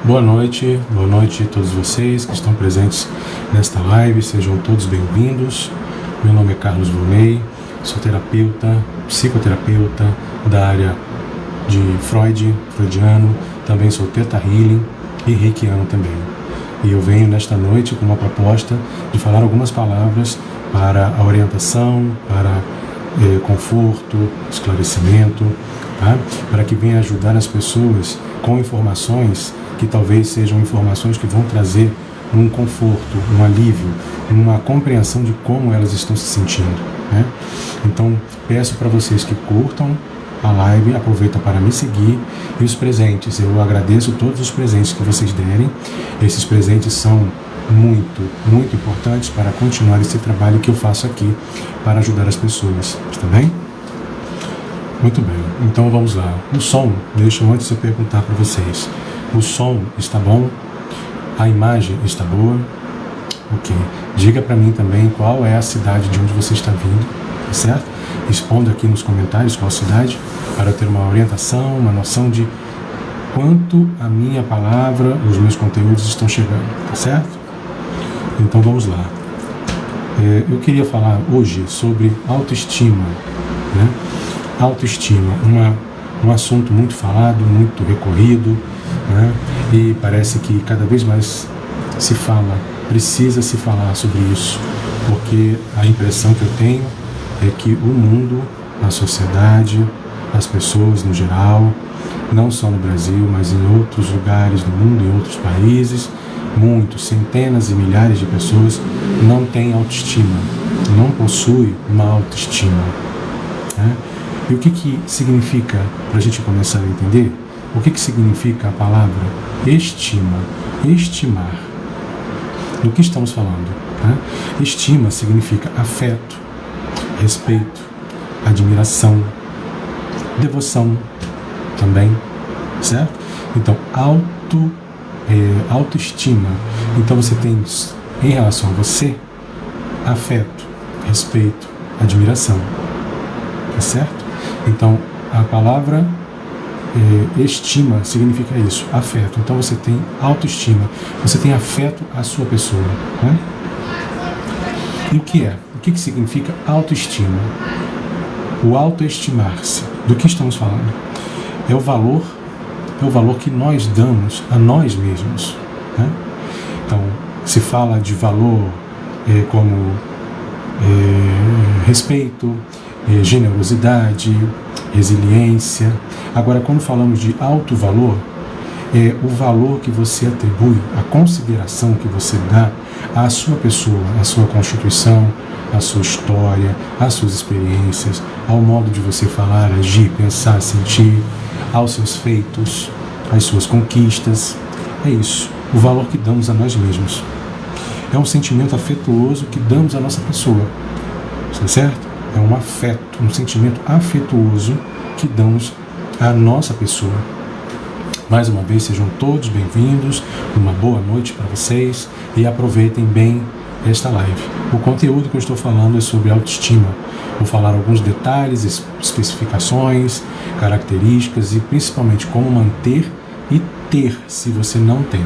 Boa noite a todos vocês que estão presentes nesta live, sejam todos bem-vindos. Meu nome é Carlos Volney, sou terapeuta, psicoterapeuta da área de freudiano, também sou Theta Healing e reikiano também. E eu venho nesta noite com uma proposta de falar algumas palavras para a orientação, para conforto, esclarecimento, tá? Para que venha ajudar as pessoas com informações que talvez sejam informações que vão trazer um conforto, um alívio, uma compreensão de como elas estão se sentindo, né? Então, peço para vocês que curtam a live, aproveita para me seguir. E os presentes, eu agradeço todos os presentes que vocês derem. Esses presentes são muito importantes para continuar esse trabalho que eu faço aqui para ajudar as pessoas, está bem? Muito bem, então vamos lá. O som, deixa antes eu perguntar para vocês. O som está bom? A imagem está boa? Ok. Diga para mim também qual é a cidade de onde você está vindo, tá certo? Responda aqui nos comentários qual cidade, para eu ter uma orientação, uma noção de quanto a minha palavra, os meus conteúdos estão chegando, tá certo? Então vamos lá. Eu queria falar hoje sobre autoestima, né? Autoestima, um assunto muito falado, muito recorrido, né? E parece que cada vez mais se fala, precisa se falar sobre isso, porque a impressão que eu tenho é que o mundo, a sociedade, as pessoas no geral, não só no Brasil, mas em outros lugares do mundo, em outros países, centenas e milhares de pessoas não têm autoestima, não possuem uma autoestima, né? E o que significa, para a gente começar a entender, o que significa a palavra estima, estimar? Do que estamos falando, né? Estima significa afeto, respeito, admiração, devoção também, certo? Então, autoestima. Então você tem em relação a você afeto, respeito, admiração, tá certo? Então, a palavra estima significa isso, afeto. Então você tem autoestima, você tem afeto à sua pessoa, né? E o que é? O que significa autoestima? O autoestimar-se. Do que estamos falando? É o valor que nós damos a nós mesmos, né? Então, se fala de valor como respeito, generosidade, resiliência. Agora, quando falamos de alto valor, é o valor que você atribui, a consideração que você dá à sua pessoa, à sua constituição, à sua história, às suas experiências, ao modo de você falar, agir, pensar, sentir, aos seus feitos, às suas conquistas. É isso, o valor que damos a nós mesmos. É um sentimento afetuoso que damos à nossa pessoa, está certo? É um afeto, um sentimento afetuoso que damos à nossa pessoa. Mais uma vez, sejam todos bem-vindos, uma boa noite para vocês e aproveitem bem esta live. O conteúdo que eu estou falando é sobre autoestima. Vou falar alguns detalhes, especificações, características e principalmente como manter e ter, se você não tem.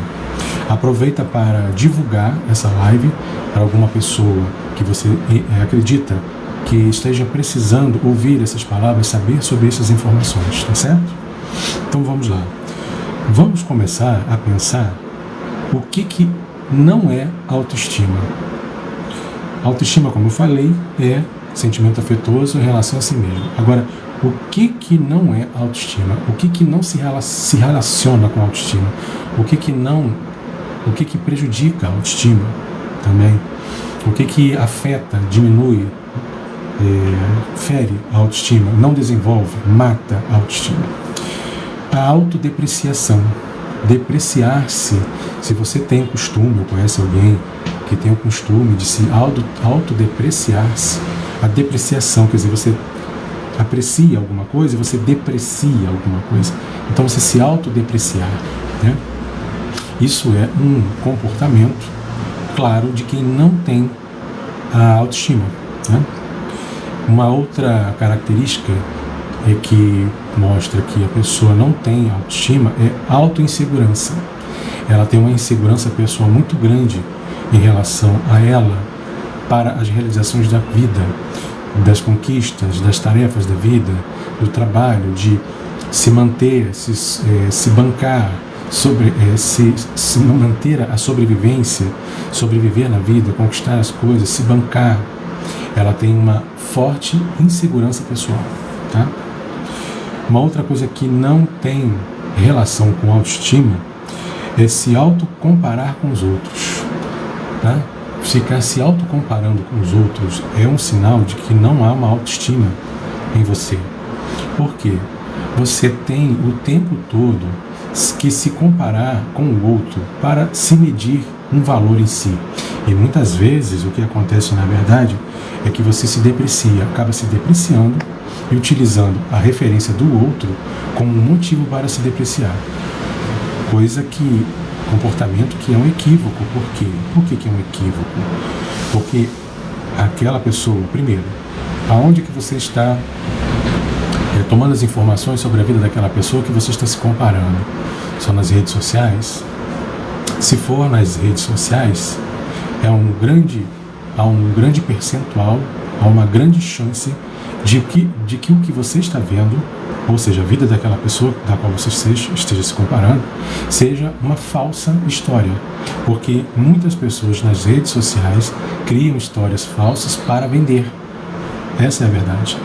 Aproveita para divulgar essa live para alguma pessoa que você acredita que esteja precisando ouvir essas palavras, saber sobre essas informações, tá certo? Então vamos lá. Vamos começar a pensar o que não é autoestima. Autoestima, como eu falei, é sentimento afetuoso em relação a si mesmo. Agora, o que não é autoestima? O que não se relaciona com a autoestima? O que prejudica a autoestima também? O que afeta, diminui, fere a autoestima, não desenvolve, mata a autoestima? A autodepreciação. Depreciar-se. Se você tem o costume, ou conhece alguém que tem o costume de se autodepreciar-se, a depreciação, quer dizer, você aprecia alguma coisa e você deprecia alguma coisa. Então você se autodepreciar, né? Isso é um comportamento, claro, de quem não tem a autoestima, né? Uma outra característica que mostra que a pessoa não tem autoestima é autoinsegurança. ela tem uma insegurança pessoal muito grande em relação a ela para as realizações da vida, das conquistas, das tarefas da vida, do trabalho, de se manter, se bancar, se manter a sobrevivência, sobreviver na vida, conquistar as coisas, se bancar. Ela tem uma forte insegurança pessoal, tá? Uma outra coisa que não tem relação com autoestima é se autocomparar com os outros, tá? Ficar se autocomparando com os outros é um sinal de que não há uma autoestima em você. Por quê? Você tem o tempo todo que se comparar com o outro para se medir um valor em si. E muitas vezes o que acontece na verdade é que você se deprecia, acaba se depreciando e utilizando a referência do outro como um motivo para se depreciar. Comportamento que é um equívoco. Por quê? Por que é um equívoco? Porque aquela pessoa, primeiro, aonde que você está tomando as informações sobre a vida daquela pessoa que você está se comparando? São nas redes sociais? Se for nas redes sociais, há um grande percentual, há uma grande chance de que o que você está vendo, ou seja, a vida daquela pessoa da qual você esteja se comparando, seja uma falsa história. Porque muitas pessoas nas redes sociais criam histórias falsas para vender. Essa é a verdade.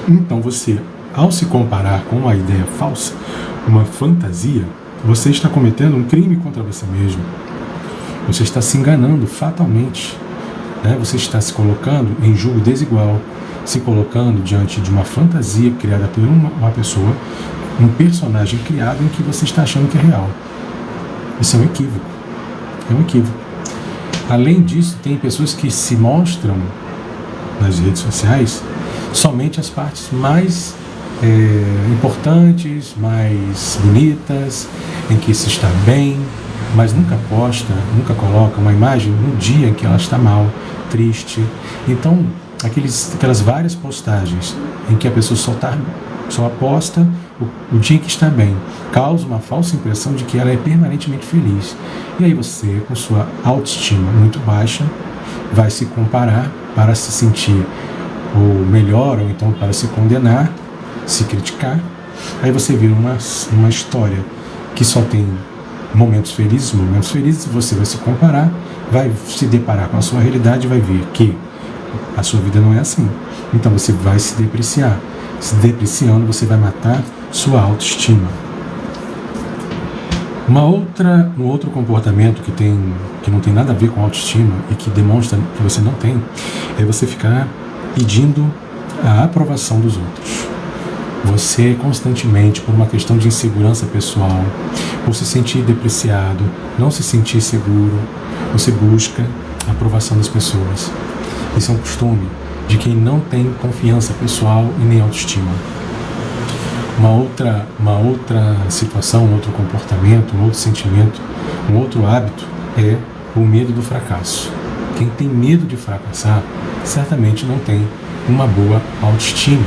Então você, ao se comparar com uma ideia falsa, uma fantasia, você está cometendo um crime contra você mesmo. Você está se enganando fatalmente, né? Você está se colocando em julgo desigual, se colocando diante de uma fantasia criada por uma pessoa, um personagem criado em que você está achando que é real. Isso é um equívoco. É um equívoco. Além disso, tem pessoas que se mostram nas redes sociais somente as partes mais importantes, mais bonitas, em que se está bem, mas nunca posta, nunca coloca uma imagem no dia em que ela está mal, triste. Então, aquelas várias postagens em que a pessoa só posta o dia em que está bem, causa uma falsa impressão de que ela é permanentemente feliz. E aí você, com sua autoestima muito baixa, vai se comparar para se sentir ou melhor, ou então para se condenar, se criticar. Aí você vira uma história que só tem momentos felizes, você vai se comparar, vai se deparar com a sua realidade e vai ver que a sua vida não é assim. Então você vai se depreciar. Se depreciando, você vai matar sua autoestima. Um outro comportamento que não tem nada a ver com autoestima e que demonstra que você não tem, é você ficar pedindo a aprovação dos outros. Você constantemente, por uma questão de insegurança pessoal, por se sentir depreciado, não se sentir seguro, você busca a aprovação das pessoas. Isso é um costume de quem não tem confiança pessoal e nem autoestima. Uma outra situação, um outro comportamento, um outro sentimento, um outro hábito é o medo do fracasso. Quem tem medo de fracassar, certamente não tem uma boa autoestima.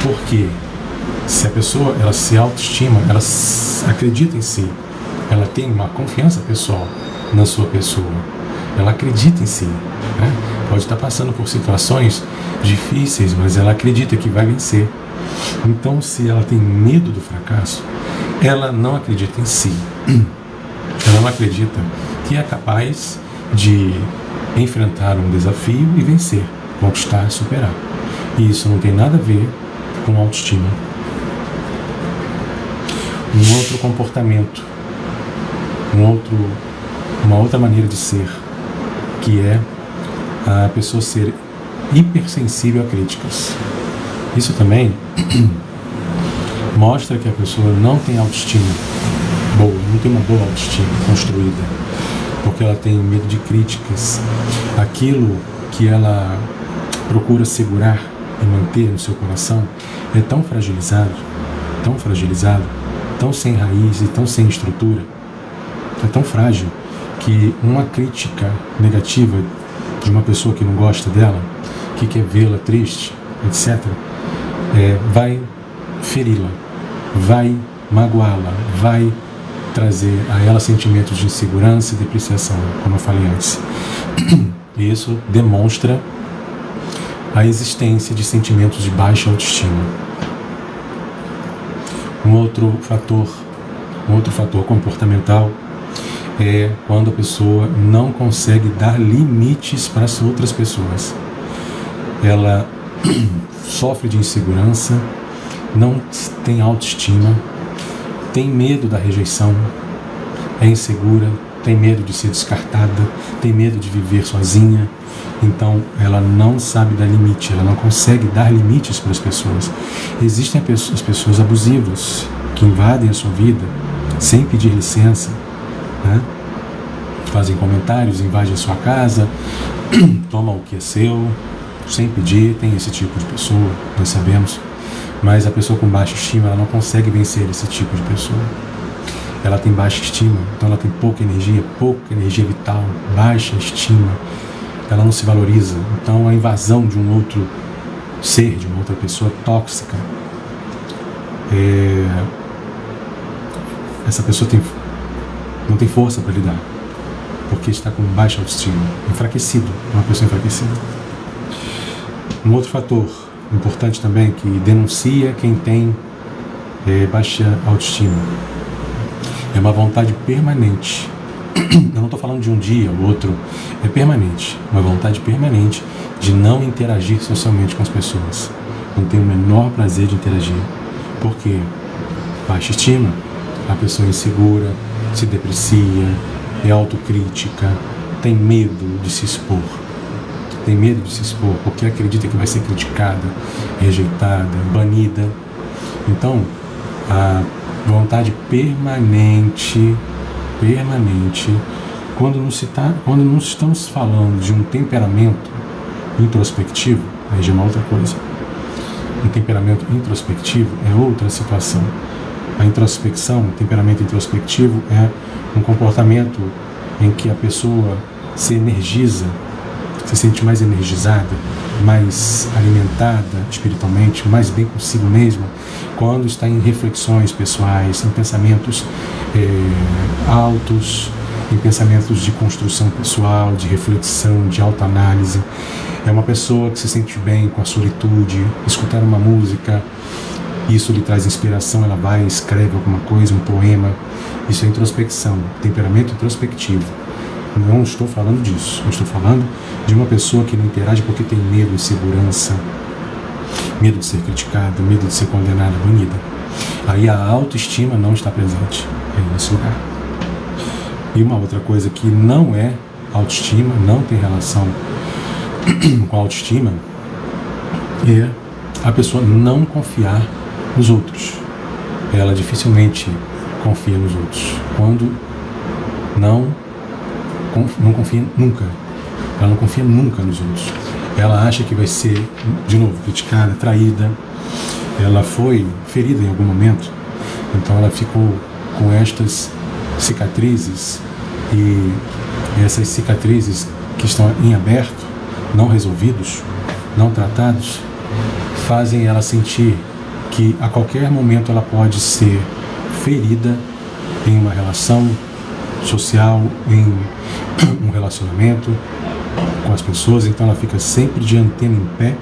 Porque se a pessoa ela se autoestima, ela acredita em si, ela tem uma confiança pessoal na sua pessoa, ela acredita em si, né? Pode estar passando por situações difíceis, mas ela acredita que vai vencer. Então, se ela tem medo do fracasso, ela não acredita em si. Ela não acredita que é capaz de enfrentar um desafio e vencer, conquistar, superar. E isso não tem nada a ver com autoestima. Um outro comportamento, uma outra maneira de ser, que é a pessoa ser hipersensível a críticas. Isso também mostra que a pessoa não tem autoestima boa, não tem uma boa autoestima construída, porque ela tem medo de críticas. Aquilo que ela procura segurar e manter no seu coração é tão fragilizado, tão sem raiz e tão sem estrutura, é tão frágil que uma crítica negativa de uma pessoa que não gosta dela, que quer vê-la triste, etc., vai feri-la, vai magoá-la, vai trazer a ela sentimentos de insegurança e depreciação, como eu falei antes. Isso demonstra a existência de sentimentos de baixa autoestima. Um outro fator comportamental é quando a pessoa não consegue dar limites para as outras pessoas. Ela sofre de insegurança, não tem autoestima, tem medo da rejeição, é insegura, tem medo de ser descartada, tem medo de viver sozinha. Então ela não sabe dar limite, ela não consegue dar limites para as pessoas. Existem as pessoas abusivas que invadem a sua vida sem pedir licença, né? Fazem comentários, invadem a sua casa, tomam o que é seu sem pedir. Tem esse tipo de pessoa, nós sabemos. Mas a pessoa com baixa estima, ela não consegue vencer esse tipo de pessoa. Ela tem baixa estima, então ela tem pouca energia vital, baixa estima. Ela não se valoriza. Então a invasão de um outro ser, de uma outra pessoa tóxica, essa pessoa não tem força para lidar, porque está com baixa autoestima, enfraquecido, uma pessoa enfraquecida. Um outro fator importante também que denuncia quem tem baixa autoestima é uma vontade permanente. Eu não estou falando de um dia ou outro, é permanente, uma vontade permanente de não interagir socialmente com as pessoas. Não tem o menor prazer de interagir. Por quê? Baixa estima, a pessoa é insegura, se deprecia, é autocrítica, tem medo de se expor. Tem medo de se expor porque acredita que vai ser criticada, rejeitada, banida. Então, a vontade permanente, quando não estamos falando de um temperamento introspectivo, aí já é uma outra coisa. Um temperamento introspectivo é outra situação. A introspecção, o temperamento introspectivo é um comportamento em que a pessoa se energiza, se sente mais energizada, mais alimentada espiritualmente, mais bem consigo mesma, quando está em reflexões pessoais, em pensamentos altos, em pensamentos de construção pessoal, de reflexão, de autoanálise. É uma pessoa que se sente bem com a solitude, escutar uma música, isso lhe traz inspiração, ela vai e escreve alguma coisa, um poema. Isso é introspecção, temperamento introspectivo. Não estou falando disso, eu estou falando de uma pessoa que não interage porque tem medo, insegurança, medo de ser criticada, medo de ser condenada, banida. Aí a autoestima não está presente nesse lugar. E uma outra coisa que não é autoestima, não tem relação com a autoestima, é a pessoa não confiar nos outros. Ela dificilmente confia nos outros. Quando não confia nunca. Ela não confia nunca nos outros. Ela acha que vai ser, de novo, criticada, traída. Ela foi ferida em algum momento, então ela ficou com estas cicatrizes, e essas cicatrizes que estão em aberto, não resolvidos, não tratados, fazem ela sentir que a qualquer momento ela pode ser ferida em uma relação social, em um relacionamento com as pessoas. Então ela fica sempre de antena em pé,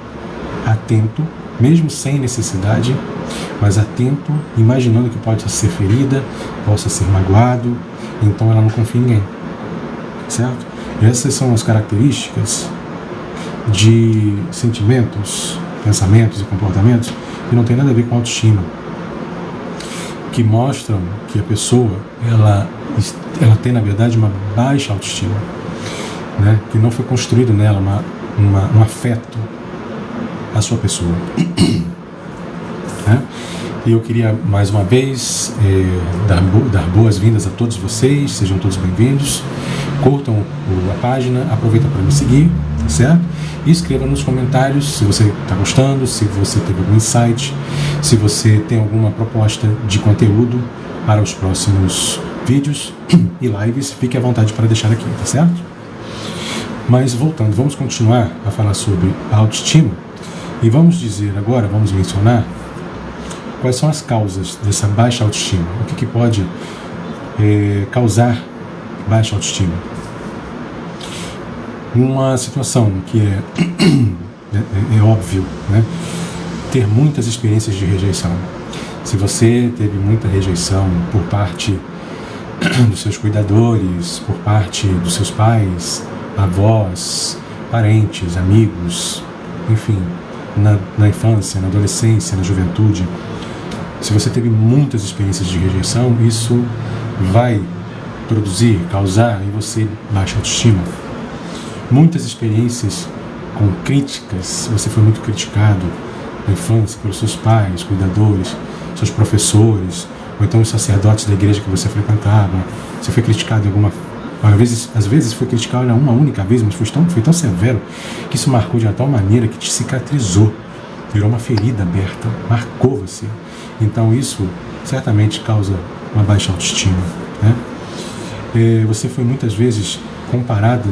atento, mesmo sem necessidade, mas atento, imaginando que pode ser ferida, possa ser magoado. Então ela não confia em ninguém, certo? Essas são as características de sentimentos, pensamentos e comportamentos que não tem nada a ver com autoestima, que mostram que a pessoa ela tem, na verdade, uma baixa autoestima, né? Que não foi construído nela um afeto à sua pessoa. Né? E eu queria mais uma vez dar boas-vindas a todos vocês, sejam todos bem-vindos, curtam a página, aproveita para me seguir, certo? E escreva nos comentários se você está gostando, se você teve algum insight, se você tem alguma proposta de conteúdo para os próximos vídeos e lives, fique à vontade para deixar aqui, tá certo? Mas voltando, vamos continuar a falar sobre a autoestima e vamos mencionar quais são as causas dessa baixa autoestima, o que pode causar baixa autoestima. Uma situação que é óbvio, né? Ter muitas experiências de rejeição. Se você teve muita rejeição por parte dos seus cuidadores, por parte dos seus pais, avós, parentes, amigos, enfim, na infância, na adolescência, na juventude, se você teve muitas experiências de rejeição, isso vai causar em você baixa autoestima. Muitas experiências com críticas, você foi muito criticado na infância pelos seus pais, cuidadores, seus professores, ou então os sacerdotes da igreja que você frequentava. Você foi criticado às vezes foi criticado uma única vez, mas foi tão severo que isso marcou de uma tal maneira que te cicatrizou, virou uma ferida aberta, marcou você. Então isso certamente causa uma baixa autoestima, né? Você foi muitas vezes comparado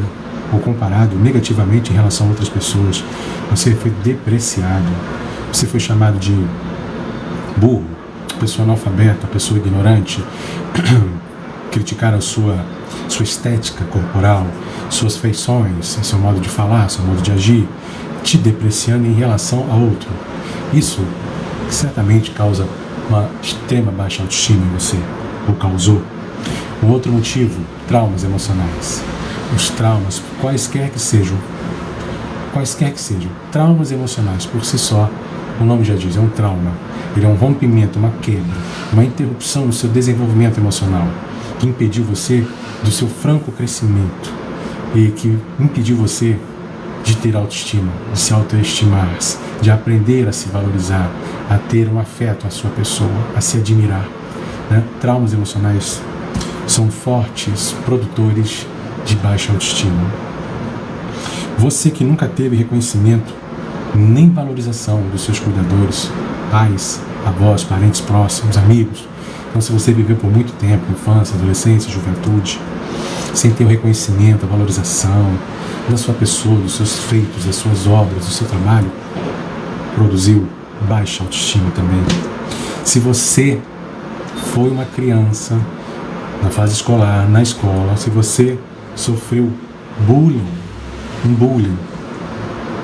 negativamente em relação a outras pessoas. Você foi depreciado, você foi chamado de burro, pessoa analfabeta, pessoa ignorante. Criticaram a sua estética corporal, suas feições, seu modo de falar, seu modo de agir, te depreciando em relação a outro. Isso certamente causa uma extrema baixa autoestima em você, ou causou. Um outro motivo, traumas emocionais. Os traumas, quaisquer que sejam, traumas emocionais por si só, o nome já diz, é um trauma. Ele é um rompimento, uma quebra, uma interrupção no seu desenvolvimento emocional, que impediu você do seu franco crescimento e que impediu você de ter autoestima, de se autoestimar, de aprender a se valorizar, a ter um afeto à sua pessoa, a se admirar, né? Traumas emocionais são fortes produtores de baixa autoestima. Você que nunca teve reconhecimento nem valorização dos seus cuidadores, pais, avós, parentes próximos, amigos. Então, se você viveu por muito tempo, infância, adolescência, juventude, sem ter o reconhecimento, a valorização da sua pessoa, dos seus feitos, das suas obras, do seu trabalho, produziu baixa autoestima também. Se você foi uma criança na fase escolar, na escola, se você sofreu bullying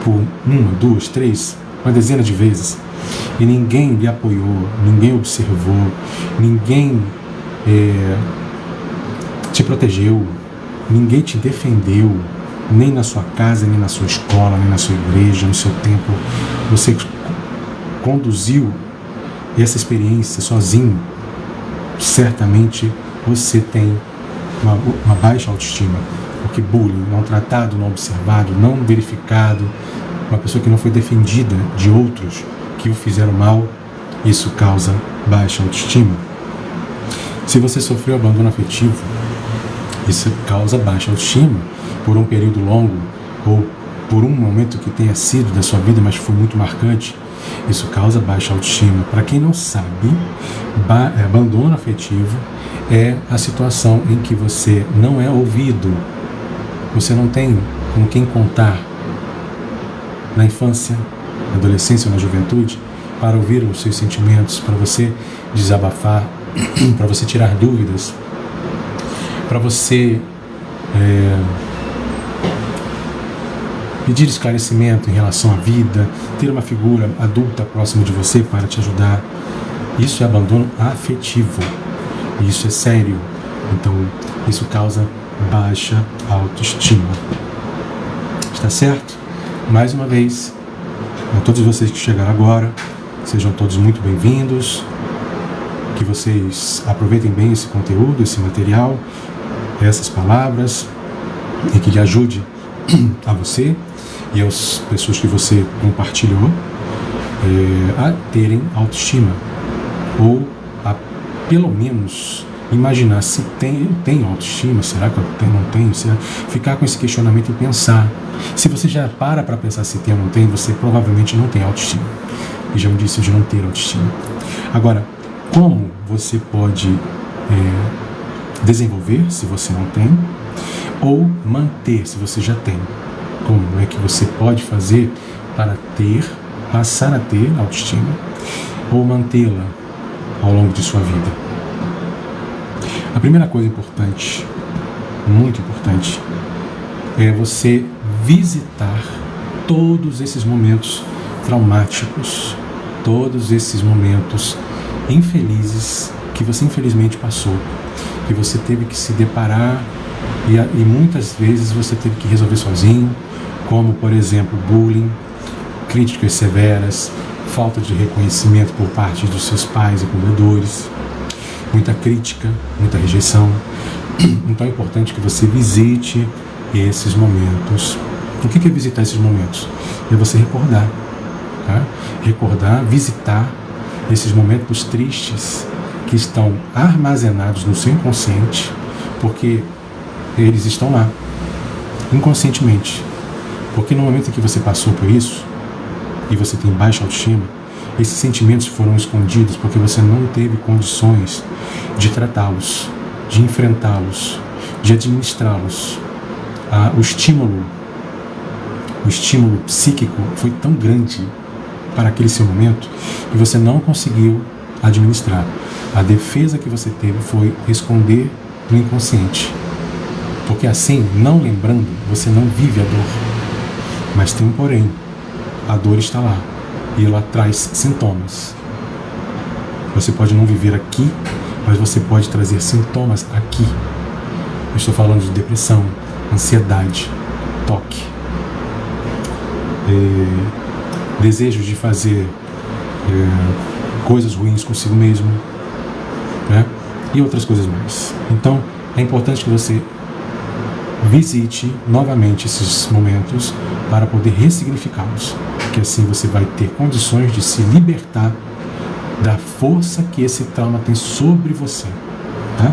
por 1, 2, 3, uma dezena de vezes, e ninguém lhe apoiou, ninguém observou, ninguém te protegeu, ninguém te defendeu, nem na sua casa, nem na sua escola, nem na sua igreja, no seu templo. Você conduziu essa experiência sozinho. Certamente você tem uma baixa autoestima, porque bullying, não tratado, não observado, não verificado, uma pessoa que não foi defendida de outros que o fizeram mal, isso causa baixa autoestima. Se você sofreu abandono afetivo, isso causa baixa autoestima por um período longo ou por um momento que tenha sido da sua vida, mas foi muito marcante, isso causa baixa autoestima. Para quem não sabe, abandono afetivo é a situação em que você não é ouvido, você não tem com quem contar na infância, na adolescência ou na juventude, para ouvir os seus sentimentos, para você desabafar, para você tirar dúvidas, para você pedir esclarecimento em relação à vida, ter uma figura adulta próxima de você para te ajudar. Isso é abandono afetivo, e isso é sério. Então, isso causa baixa autoestima. Está certo? Mais uma vez, a todos vocês que chegaram agora, sejam todos muito bem-vindos, que vocês aproveitem bem esse conteúdo, esse material, essas palavras, e que lhe ajude a você e às pessoas que você compartilhou a terem autoestima, ou a pelo menos imaginar se eu tenho autoestima, será que eu não tenho? Ficar com esse questionamento e pensar. Se você já para pensar se tem ou não tem, você provavelmente não tem autoestima. E já é um indício de não ter autoestima. Agora, como você pode desenvolver se você não tem, ou manter se você já tem? Como é que você pode fazer para passar a ter autoestima, ou mantê-la ao longo de sua vida? A primeira coisa importante, muito importante, é você visitar todos esses momentos traumáticos, todos esses momentos infelizes que você infelizmente passou, que você teve que se deparar e muitas vezes você teve que resolver sozinho, como por exemplo bullying, críticas severas, falta de reconhecimento por parte dos seus pais e cuidadores, muita crítica, muita rejeição. Então é importante que você visite esses momentos. O que é visitar esses momentos? É você recordar, tá? Recordar, visitar esses momentos tristes que estão armazenados no seu inconsciente, porque eles estão lá, inconscientemente. Porque no momento em que você passou por isso, e você tem baixa autoestima, esses sentimentos foram escondidos porque você não teve condições de tratá-los, de enfrentá-los, de administrá-los. O estímulo psíquico foi tão grande para aquele seu momento que você não conseguiu administrar. A defesa que você teve foi esconder no inconsciente. Porque assim, não lembrando, você não vive a dor. Mas tem um porém. A dor está lá e ela traz sintomas. Você pode não viver aqui, mas você pode trazer sintomas aqui. Eu estou falando de depressão, ansiedade, toque, desejos de fazer coisas ruins consigo mesmo, né? E outras coisas mais. Então, é importante que você visite novamente esses momentos para poder ressignificá-los, que assim você vai ter condições de se libertar da força que esse trauma tem sobre você, tá?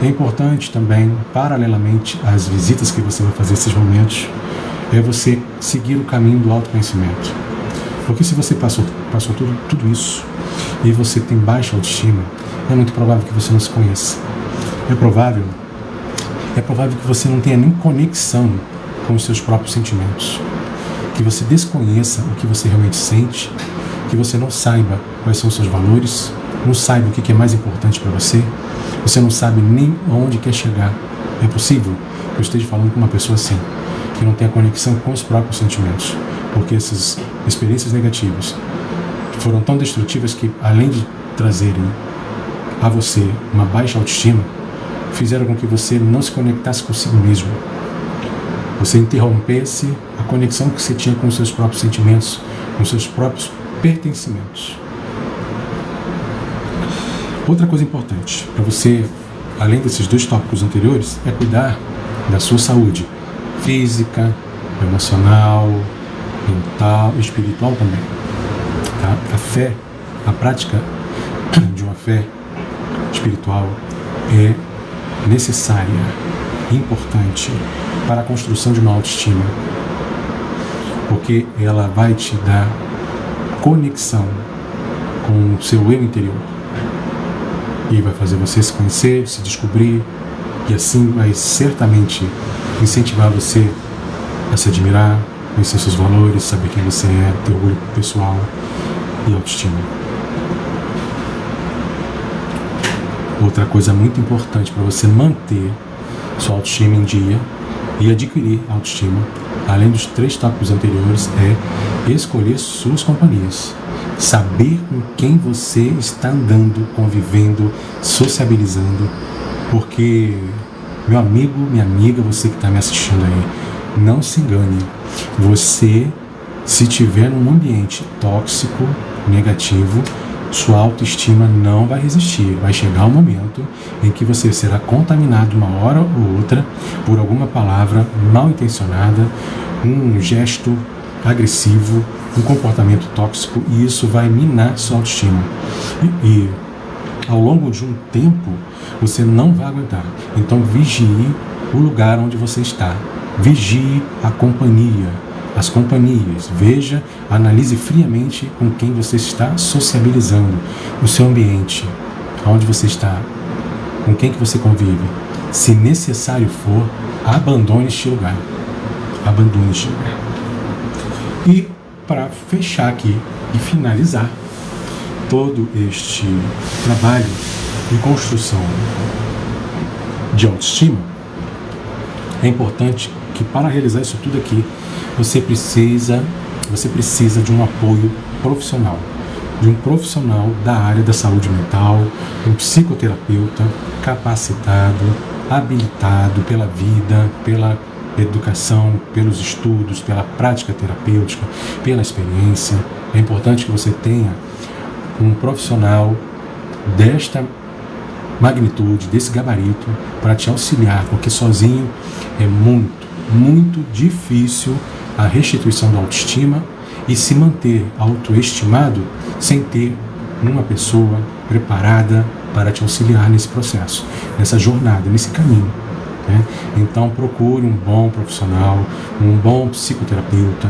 É importante também, paralelamente às visitas que você vai fazer esses momentos, é você seguir o caminho do autoconhecimento. Porque se você passou tudo isso e você tem baixa autoestima, é muito provável que você não se conheça. É provável que você não tenha nem conexão com os seus próprios sentimentos, que você desconheça o que você realmente sente, que você não saiba quais são os seus valores, não saiba o que é mais importante para você, você não sabe nem onde quer chegar. É possível que eu esteja falando com uma pessoa assim, que não tenha conexão com os próprios sentimentos, porque essas experiências negativas foram tão destrutivas que, além de trazerem a você uma baixa autoestima, fizeram com que você não se conectasse consigo mesmo. Você interrompesse a conexão que você tinha com os seus próprios sentimentos, com os seus próprios pertencimentos. Outra coisa importante para você, além desses dois tópicos anteriores, é cuidar da sua saúde física, emocional, mental e espiritual também. Tá? A fé, a prática de uma fé espiritual é necessária, importante para a construção de uma autoestima, porque ela vai te dar conexão com o seu eu interior e vai fazer você se conhecer, se descobrir, e assim vai certamente incentivar você a se admirar, conhecer seus valores, saber quem você é, ter orgulho pessoal e autoestima. Outra coisa muito importante para você manter sua autoestima em dia e adquirir autoestima, além dos 3 tópicos anteriores, é escolher suas companhias. Saber com quem você está andando, convivendo, sociabilizando, porque, meu amigo, minha amiga, você que está me assistindo aí, não se engane. Você, se tiver num ambiente tóxico, negativo, sua autoestima não vai resistir. Vai chegar um momento em que você será contaminado uma hora ou outra por alguma palavra mal intencionada, um gesto agressivo, um comportamento tóxico, e isso vai minar sua autoestima. E ao longo de um tempo, você não vai aguentar. Então vigie o lugar onde você está. Vigie a companhia, as companhias. Veja, analise friamente com quem você está sociabilizando, o seu ambiente, onde você está, com quem que você convive. Se necessário for, abandone este lugar. Abandone este lugar. E para fechar aqui e finalizar todo este trabalho e construção de autoestima, é importante que para realizar isso tudo aqui, você precisa de um apoio profissional, de um profissional da área da saúde mental, um psicoterapeuta capacitado, habilitado pela vida, pela educação, pelos estudos, pela prática terapêutica, pela experiência. É importante que você tenha um profissional desta magnitude, desse gabarito, para te auxiliar, porque sozinho é muito difícil a restituição da autoestima e se manter autoestimado sem ter uma pessoa preparada para te auxiliar nesse processo, nessa jornada, nesse caminho, né? Então procure um bom profissional, um bom psicoterapeuta,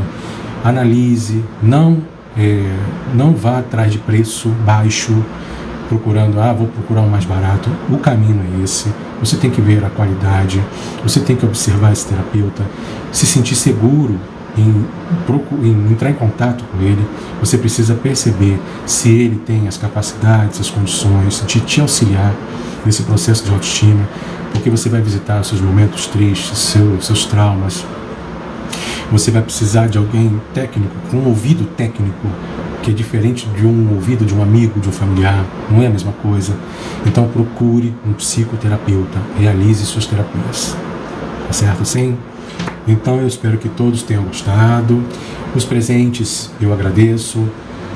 analise, não vá atrás de preço baixo, procurando, vou procurar um mais barato. O caminho é esse. Você tem que ver a qualidade, você tem que observar esse terapeuta, se sentir seguro em entrar em contato com ele. Você precisa perceber se ele tem as capacidades, as condições de te auxiliar nesse processo de autoestima, porque você vai visitar os seus momentos tristes, seus traumas. Você vai precisar de alguém técnico, com um ouvido técnico, que é diferente de um ouvido de um amigo, de um familiar, não é a mesma coisa. Então procure um psicoterapeuta, realize suas terapias, tá certo assim? Então eu espero que todos tenham gostado. Os presentes eu agradeço,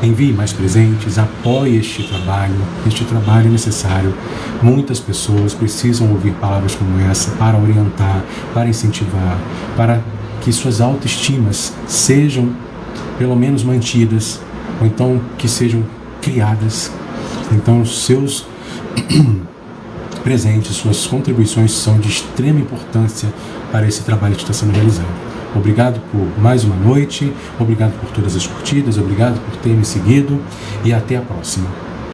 envie mais presentes, apoie este trabalho é necessário. Muitas pessoas precisam ouvir palavras como essa para orientar, para incentivar, para que suas autoestimas sejam pelo menos mantidas, ou então que sejam criadas. Então os seus presentes, suas contribuições são de extrema importância para esse trabalho que está sendo realizado. Obrigado por mais uma noite, obrigado por todas as curtidas, obrigado por ter me seguido e até a próxima.